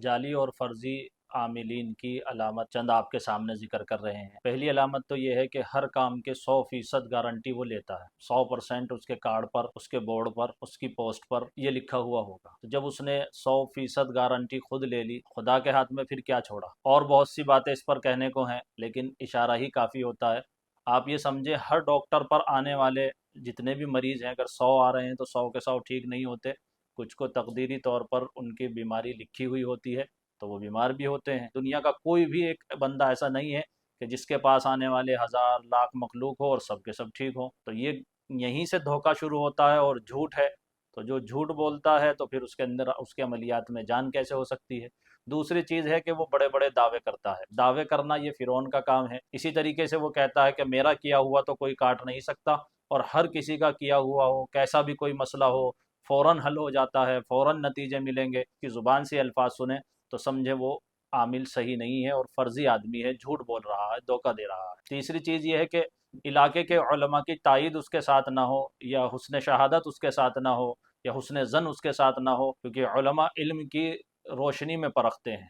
जाली और फर्जी आमिलीन की अलामत चंद आपके सामने जिक्र कर रहे हैं। पहली अलामत तो ये है कि हर काम के 100% गारंटी वो लेता है। 100% उसके कार्ड पर, उसके बोर्ड पर, उसकी पोस्ट पर ये लिखा हुआ होगा। तो जब उसने 100% गारंटी खुद ले ली, खुदा के हाथ में फिर क्या छोड़ा। और बहुत सी बातें इस पर कहने को हैं, लेकिन इशारा ही काफ़ी होता है। आप ये समझे, हर डॉक्टर पर आने वाले जितने भी मरीज़ हैं, अगर 100 आ रहे हैं तो 100 के 100 ठीक नहीं होते। कुछ को तकदीरी तौर पर उनकी बीमारी लिखी हुई होती है, तो वो बीमार भी होते हैं। दुनिया का कोई भी एक बंदा ऐसा नहीं है कि जिसके पास आने वाले हज़ार लाख मखलूक हो और सब के सब ठीक हो। तो ये यहीं से धोखा शुरू होता है और झूठ है। तो जो झूठ बोलता है तो फिर उसके अंदर, उसके अमलियात में जान कैसे हो सकती है। दूसरी चीज़ है कि वो बड़े बड़े दावे करता है। दावे करना ये फ़िरौन का काम है। इसी तरीके से वो कहता है कि मेरा किया हुआ तो कोई काट नहीं सकता, और हर किसी का किया हुआ हो, कैसा भी कोई मसला हो, फ़ौरन हल हो जाता है, फ़ौरन नतीजे मिलेंगे। कि ज़ुबान से अल्फाज सुने तो समझे वो आमिल सही नहीं है और फर्जी आदमी है, झूठ बोल रहा है, धोखा दे रहा है। तीसरी चीज़ ये है कि इलाके के उलमा की तायीद उसके साथ ना हो, या हुस्न शहादत उसके साथ ना हो, या हुस्न ज़न उसके साथ ना हो, क्योंकि उलमा इल्म की रोशनी में परखते हैं।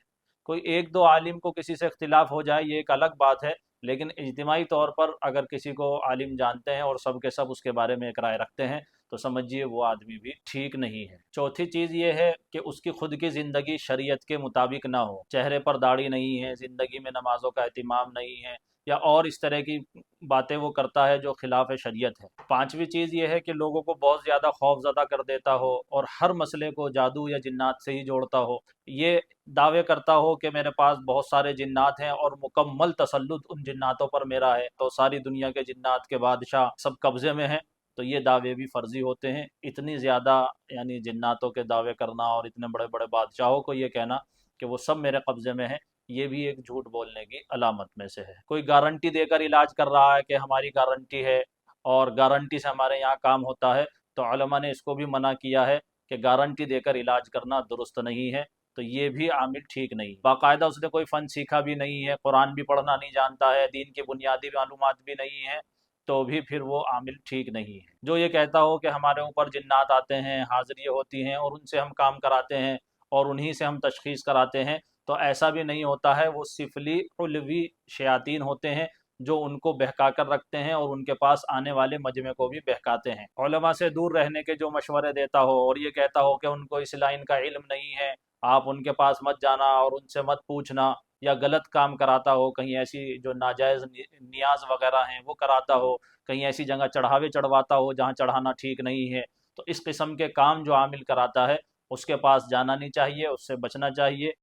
कोई एक दो आलिम को किसी से इख्तिलाफ हो जाए ये एक अलग बात है, लेकिन इज्तिमाई तौर पर अगर किसी को आलिम जानते हैं और सब के सब उसके बारे में एक राय रखते हैं, तो समझिए वो आदमी भी ठीक नहीं है। चौथी चीज़ ये है कि उसकी खुद की ज़िंदगी शरीयत के मुताबिक ना हो। चेहरे पर दाढ़ी नहीं है, ज़िंदगी में नमाज़ों का एहतिमाम नहीं है, या और इस तरह की बातें वो करता है जो खिलाफ शरीयत है। पांचवी चीज़ ये है कि लोगों को बहुत ज़्यादा खौफजदा कर देता हो और हर मसले को जादू या जिन्नात से ही जोड़ता हो। ये दावे करता हो कि मेरे पास बहुत सारे जिन्नात हैं और मुकम्मल तसल्लुत उन जिन्नातों पर मेरा है, तो सारी दुनिया के जिन्नात के बादशाह सब कब्ज़े में हैं। तो ये दावे भी फर्जी होते हैं। इतनी ज़्यादा यानी जिन्नातों के दावे करना और इतने बड़े बड़े बादशाहों को ये कहना कि वो सब मेरे कब्ज़े में हैं, ये भी एक झूठ बोलने की अलामत में से है। कोई गारंटी देकर इलाज कर रहा है कि हमारी गारंटी है और गारंटी से हमारे यहाँ काम होता है, तो उलमा ने इसको भी मना किया है कि गारंटी देकर इलाज करना दुरुस्त नहीं है। तो ये भी आमिल ठीक नहीं। बाकायदा उसने कोई फ़न सीखा भी नहीं है, कुरान भी पढ़ना नहीं जानता है, दीन की बुनियादी मालूमात भी नहीं है, तो भी फिर वो आमिल ठीक नहीं है। जो ये कहता हो कि हमारे ऊपर जिन्नात आते हैं, हाज़िरी होती हैं और उनसे हम काम कराते हैं और उन्हीं से हम तशख़ीस कराते हैं, तो ऐसा भी नहीं होता है। वो सिफली उलवी शयातीन होते हैं जो उनको बहका कर रखते हैं और उनके पास आने वाले मजमे को भी बहकाते हैं। उलमा से दूर रहने के जो मशवरे देता हो और ये कहता हो कि उनको इस लाइन का इल्म नहीं है, आप उनके पास मत जाना और उनसे मत पूछना, या गलत काम कराता हो, कहीं ऐसी जो नाजायज़ नियाज वगैरह हैं वो कराता हो, कहीं ऐसी जगह चढ़ावे चढ़वाता हो जहाँ चढ़ाना ठीक नहीं है, तो इस किस्म के काम जो आमिल कराता है उसके पास जाना नहीं चाहिए, उससे बचना चाहिए।